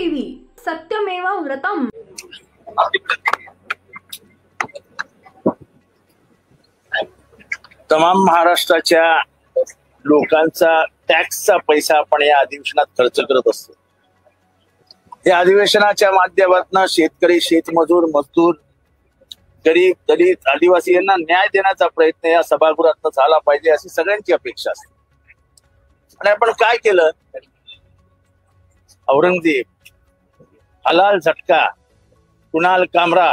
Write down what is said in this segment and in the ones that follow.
TV सत्यमेव व्रतम। तमाम महाराष्ट्राच्या लोकांचा टॅक्सचा पैसा आपण या अधिवेशनात खर्च करत असतो। या अधिवेशनाच्या माध्यमातून शेतकरी, शेतमजूर, मजदूर, गरीब, दलित, आदिवासी यांना न्याय देण्याचा प्रयत्न या सभागृहात झाला पाहिजे अशी सगळ्यांची अपेक्षा असते। आणि आपण काय केलं? औरंगजेब, हलाल झटका, कुणाल कामरा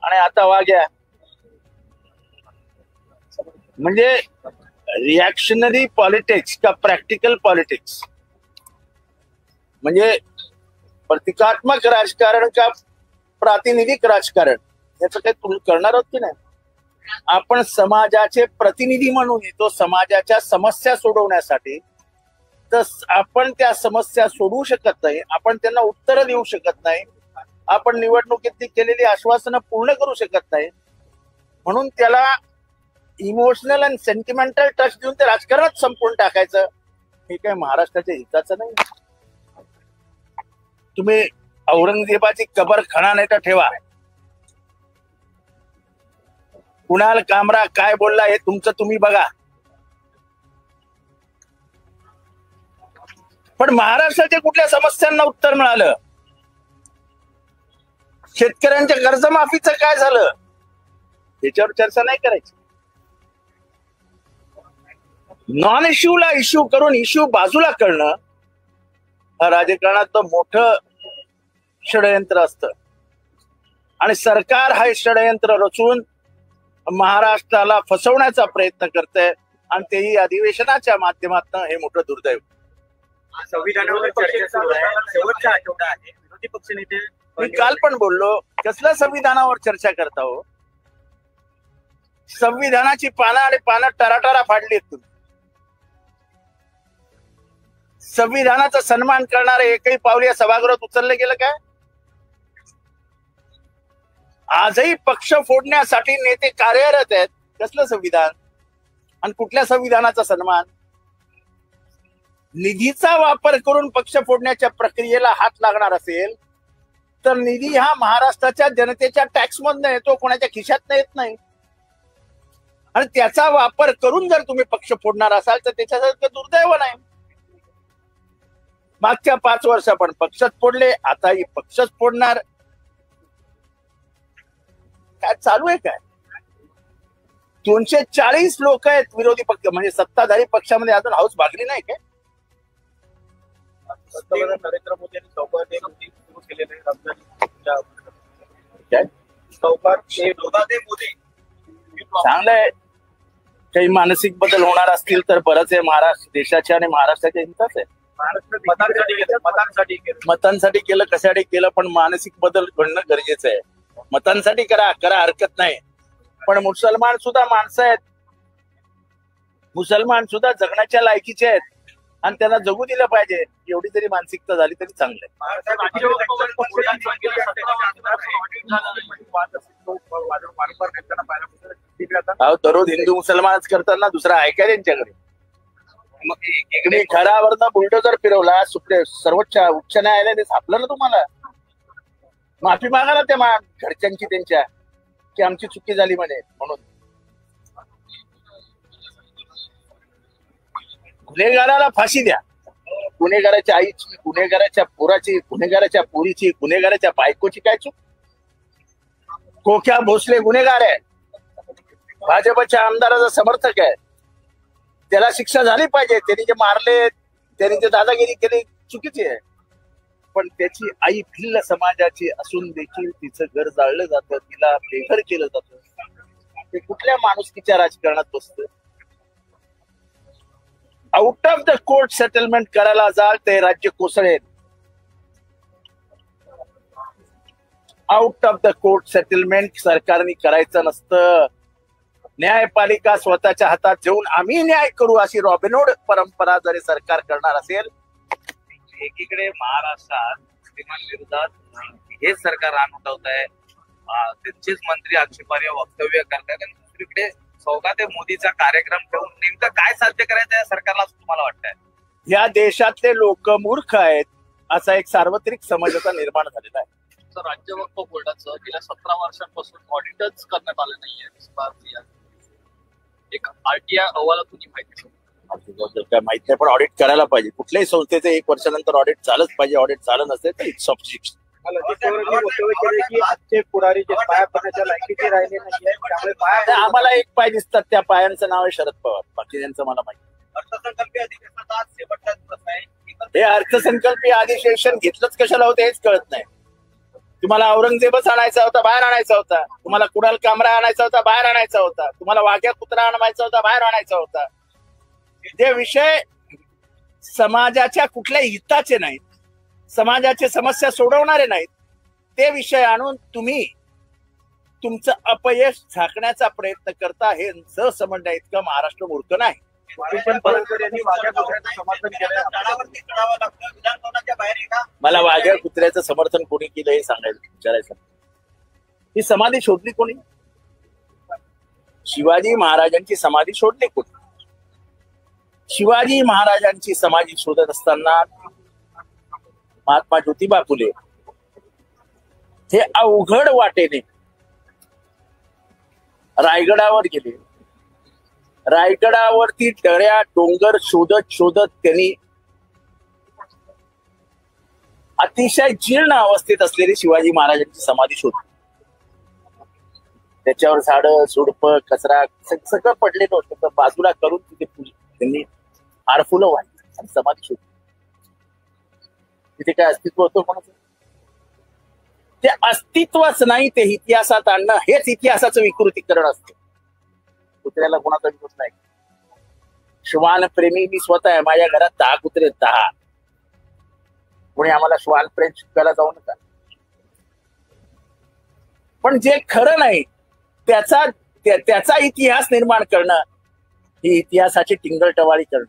आणि आता वाग्या, म्हणजे रिॲक्शनरी पॉलिटिक्स का प्रॅक्टिकल पॉलिटिक्स, म्हणजे प्रतिकात्मक राजकारण का प्रातिनिधिक राजकारण, याचं काही तुम्ही करणार आहोत की नाही? आपण समाजाचे प्रतिनिधी म्हणून येतो समाजाच्या समस्या सोडवण्यासाठी, तर आपण त्या समस्या सोडवू शकत नाही, आपण त्यांना उत्तर देऊ शकत नाही, आपण निवडणुकीत केलेली आश्वासनं पूर्ण करू शकत नाही, म्हणून त्याला इमोशनल आणि सेंटिमेंटल टच देऊन ते राजकारणात संपवून टाकायचं, हे काय महाराष्ट्राच्या हिताचं नाही। तुम्ही औरंगजेबाची कबर खणा नाही तर ठेवा। कुणाल कामरा काय बोलला हे तुमचं तुम्ही बघा, पण महाराष्ट्राच्या कुठल्या समस्यांना उत्तर मिळालं? शेतकऱ्यांच्या कर्जमाफीचं काय झालं? याच्यावर चर्चा नाही करायची। नॉन इश्यूला इश्यू करून इश्यू बाजूला करणं हा राजकारणात मोठं षडयंत्र असतं, आणि सरकार हा षडयंत्र रचून महाराष्ट्राला फसवण्याचा प्रयत्न करतंय, आणि तेही अधिवेशनाच्या माध्यमातून हे मोठं दुर्दैव। संविधानावर चर्चा सुरू आहे, शेवटचा आठवडा आहे, विरोधी पक्षनेते मी काल पण बोललो, कसल्या संविधानावर चर्चा करता हो? संविधानाची पानं आणि पानं टराटरा फाडली आहेत तुम्ही। संविधानाचा सन्मान करणारे एकही पाऊल या सभागृहात उचलले गेलं काय? आजही पक्ष फोडण्यासाठी नेते कार्यरत आहेत। कसलं संविधान आणि कुठल्या संविधानाचा सन्मान? निधीचा वापर करून पक्ष फोडण्याच्या प्रक्रियेला हात लागणार असेल तर निधी हा महाराष्ट्राच्या जनतेच्या टॅक्स मधनं येतो, कोणाच्या खिशात येत नाही, आणि त्याचा वापर करून जर तुम्ही पक्ष फोडणार असाल तर त्याच्यासारखं दुर्दैव नाही। मागच्या 5 वर्ष आपण पक्षच फोडले, आताही पक्षच फोडणार, काय चालू आहे काय? 240 लोक आहेत विरोधी पक्ष, म्हणजे सत्ताधारी पक्षामध्ये अजून हाऊस भागली नाही काय? नरेंद्र मोदी यांनी चौकात सुरू केलेले चांगलंय। काही मानसिक बदल होणार असतील तर बरंच आहे, महाराष्ट्र देशाच्या आणि महाराष्ट्राच्या हिताच आहे। मतांसाठी केलं, कशासाठी केलं, पण मानसिक बदल घडणं गरजेचं आहे। मतांसाठी करा हरकत नाही, पण मुसलमान सुद्धा माणसं आहेत, मुसलमान सुद्धा जगण्याच्या लायकीचे आहेत, आणि त्यांना जगू दिलं पाहिजे। एवढी जरी मानसिकता झाली तरी चांगलं आहे। दररोज हिंदू मुसलमानच करताना दुसरा आहे काय त्यांच्याकडे? इकडे घरावरनं बुलडोजर फिरवला, सर्वोच्च उच्च न्यायालयाने छापलं ना तुम्हाला, माफी मागा ना त्या घरच्यांची त्यांच्या, की आमची चुकी झाली म्हणे म्हणून। गुन्हेगाराला फाशी द्या, गुन्हेगाराच्या आईची, गुन्हेगाराच्या पोराची, गुन्हेगाराच्या पोरीची, गुन्हेगाराच्या बायकोची काय चूक? कोक्या भोसले गुन्हेगार आहे, भाजपच्या आमदाराचा समर्थक आहे, त्याला शिक्षा झाली पाहिजे। त्यांनी जे मारले, त्यांनी जे दादागिरी केली चुकीची आहे, पण त्याची आई भिल्ल समाजाची असून देखील तिचं घर जाळलं जातं, तिला बेघर केलं जातं, ते कुठल्या माणुसकीच्या राजकारणात बसतं? Out of the court settlement करायला जाल ते राज्य कोसळेल। Out of the court settlement सरकारने करायचं नसतं। न्यायपालिका स्वतःच्या हातात घेऊन आम्ही न्याय करू अशी रॉबिनहूड परंपरा जरी सरकार करणार असेल, एकीकडे महाराष्ट्रात मुस्लिमां विरोधात हे सरकार रान उठवत आहे, त्यांचेच मंत्री आक्षेपार्ह वक्तव्य करतात, आणि दुसरीकडे सौगाते मोदीचा कार्यक्रम ठेवून नेमकं काय साध्य करायचं या सरकारला असं तुम्हाला वाटतंय? या देशातले लोक मूर्ख आहेत असा एक सार्वत्रिक समाजाचा निर्माण झालेला आहे. राज्य वक्फ बोर्डाचं गेल्या 17 वर्षांपासून ऑडिटच करण्यात आलं नाहीये. एक आरटीआय अहवालातून माहिती काय माहित नाही, पण ऑडिट करायला पाहिजे. कुठल्याही संस्थेचं 1 वर्षानंतर ऑडिट झालंच पाहिजे. ऑडिट झालं नसेल तर इट्स ऑब्जेक्ट. की आजचे पुढारी जे पाया पडण्याच्या लायकीचे राहिले नाहीये, त्यामुळे पाया आम्हाला एक पाय दिसतात, त्या पायांचं नाव आहे शरद पवार. बाकी त्यांचं मला माहिती. अर्थसंकल्पीय अधिवेशनाचा आज शेवटचा दिवस आहे. हे अर्थसंकल्पीय अधिवेशन घेतलंच कशाला होतं हेच कळत नाही. तुम्हाला औरंगजेबच आणायचा होता, बाहेर आणायचा होता. तुम्हाला कुणाल कामरा आणायचा होता, बाहेर आणायचा होता. तुम्हाला वाघ्या कुत्रा आणायचा होता, बाहेर आणायचा होता. जे विषय समाजाच्या कुठल्याही हिताचे नाहीत, समाजाचे समस्या सोडवणारे नाहीत, ते विषय आणून तुम्ही तुमचं अपयश झाकण्याचा प्रयत्न करता. हे समजण्या इतकं महाराष्ट्र मूर्ख नाही. मला वाघ्या कुत्र्याचं समर्थन कोणी केलं हे सांगायचं, विचारायचं. ही समाधी शोधली कोणी? शिवाजी महाराजांची समाधी शोधली कोणी? शिवाजी महाराजांची समाधी शोधत असताना महात्मा ज्योतिबा फुले हे अवघड वाटेने रायगडावर गेले. रायगडावरती दऱ्या डोंगर शोधत शोधत त्यांनी अतिशय जीर्ण अवस्थेत असलेली शिवाजी महाराजांची समाधी शोधली. त्याच्यावर झाडं झुडपं कचरा सगळं पडलेलं होतं. बाजूला करून तिथे त्यांनी हार फुलं वाढली आणि समाधी शोधली. तिथे काय अस्तित्व होतं कोणाचं? ते अस्तित्वच नाही, ते इतिहासात आणणं हेच इतिहासाचं विकृतीकरण असतं. कुत्र्याला कोणाचा विरोध नाही. श्वान प्रेमी मी स्वतः आहे. माझ्या घरात 10 कुत्रे 10. कोणी आम्हाला श्वान प्रेम शिकायला जाऊ नका. पण जे खरं नाही त्याचा इतिहास निर्माण करणं ही इतिहासाची टिंगलटवाळी करणं.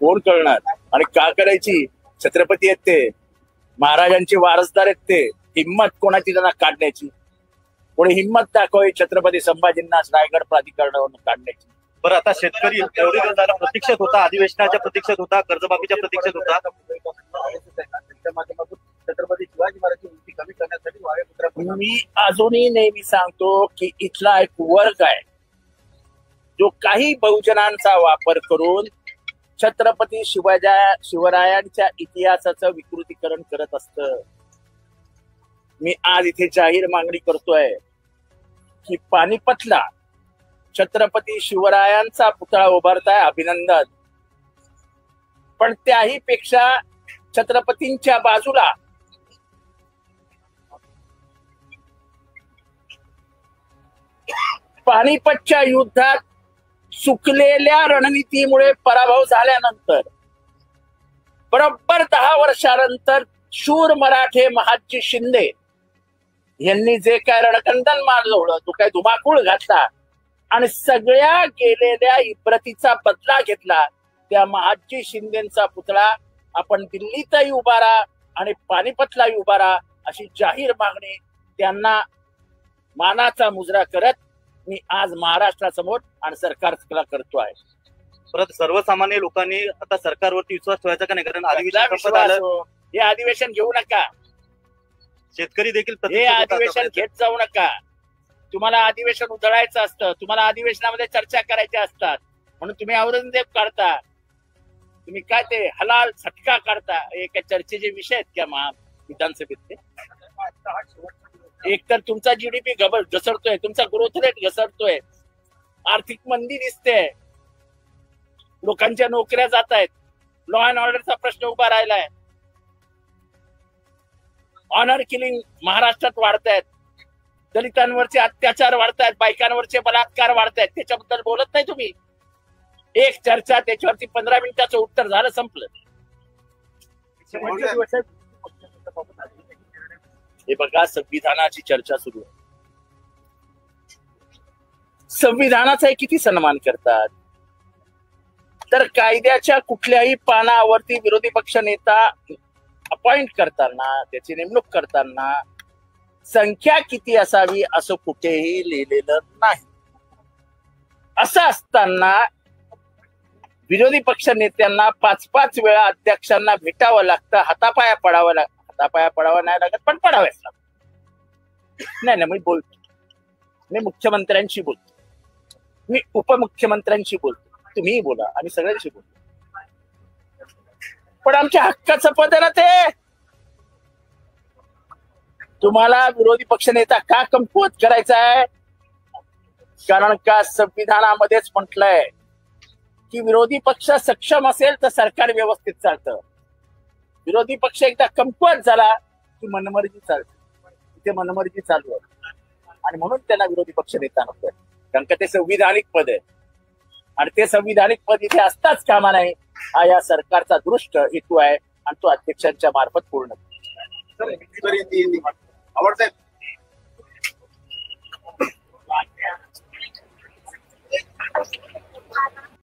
कोण करणार आणि का करायची? छत्रपती आहेत ते, महाराजांचे वारसदार आहेत ते. हिम्मत कोणाची त्यांना काढण्याची? कोणी हिम्मत दाखवावी छत्रपती संभाजींना रायगड प्राधिकरणावरून काढण्याची? बरं, आता शेतकरी एवढी दिवस झाला प्रतीक्षेत होता, अधिवेशनाच्या प्रतीक्षेत होता, कर्जमाफीच्या प्रतीक्षेत होता. त्यांच्या माध्यमातून छत्रपती शिवाजी महाराजांची उंची कमी करण्यासाठी मी अजूनही नेहमी सांगतो की इथला एक वर्ग आहे जो काही बहुजनांचा वापर करून छत्रपती शिवरायांच्या इतिहासाचं विकृतीकरण करत असतं. मी आज इथे जाहीर मागणी करतोय की पानिपतला छत्रपती शिवरायांचा पुतळा उभारताय, अभिनंदन. पण त्याही पेक्षा छत्रपतींच्या बाजूला पानिपतच्या युद्धात चुकलेल्या रणनीतीमुळे पराभव झाल्यानंतर बरोबर 10 वर्षानंतर शूर मराठे महादजी शिंदे यांनी जे काय रणकंदन मारलं, तो काय धुमाकूळ घातला आणि सगळ्या गेलेल्या इब्रतीचा बदला घेतला. त्या महादजी शिंदेचा पुतळा आपण दिल्लीतही उभारा आणि पानिपतलाही उभारा अशी जाहीर मागणी त्यांना मानाचा मुजरा करत मी आज महाराष्ट्रासमोर आणि सरकारला करतो आहे. परत सर्वसामान्य लोकांनी आता सरकारवरती विश्वास ठेवायचा का नाही? कारण हे अधिवेशन घेऊ नका. शेतकरी देखील हे अधिवेशन घेत जाऊ नका. तुम्हाला अधिवेशन उधळायचं असतं, तुम्हाला अधिवेशनामध्ये चर्चा करायच्या असतात, म्हणून तुम्ही औरंगजेब काढता. तुम्ही काय ते हलाल झटका काढता. एका चर्चेचे विषय आहेत का विधानसभेत? एक तर तुमचा जीडीपी घसरतोय, तुमचा ग्रोथ रेट घसरतोय, आर्थिक मंदी दिसते, लोकांच्या नोकऱ्या जात आहेत, लॉ अँड ऑर्डरचा प्रश्न उभा राहिलाय, ऑनर किलिंग महाराष्ट्रात वाढतायत, दलितांवरचे अत्याचार वाढतायत, बायकांवरचे बलात्कार वाढतायत. त्याच्याबद्दल बोलत नाही तुम्ही. एक चर्चा, त्याच्यावरती 15 मिनिटाचं उत्तर झालं, संपलं. हे बघा, संविधानाची चर्चा सुरू आहे. संविधानाचा किती सन्मान करतात. तर कायद्याच्या कुठल्याही पानावरती विरोधी पक्ष नेता अपॉइंट करताना, त्याची नेमणूक करताना संख्या किती असावी असं कुठेही लिहिलेलं नाही. असं असताना विरोधी पक्ष नेत्यांना 5-5 वेळा अध्यक्षांना भेटावं लागतं, हातापाया पडावं नाही लागत, पण पडावंच लागतं. नाही मी बोलतो, मी मुख्यमंत्र्यांशी बोलतो, मी उपमुख्यमंत्र्यांशी बोलतो, तुम्हीही बोला आणि सगळ्यांशी बोलतो. पण आमच्या हक्काचं पद आहे ना ते. तुम्हाला विरोधी पक्षनेता का कमकुवत करायचा आहे? कारण का संविधानामध्येच म्हटलंय की विरोधी पक्ष सक्षम असेल तर सरकार व्यवस्थित चालतं. विरोधी पक्ष एकदा कमकुवत झाला की मनमर्जी चालते, तिथे मनमर्जी चालू आहे आणि म्हणून त्यांना विरोधी पक्ष नेता नकोय. कारण का ते संविधानिक पद आहे आणि ते संविधानिक पद इथे असताच कामा नाही. हा या सरकारचा दृष्ट हेतू आहे आणि तो अध्यक्षांच्या मार्फत पूर्ण आवडतंय.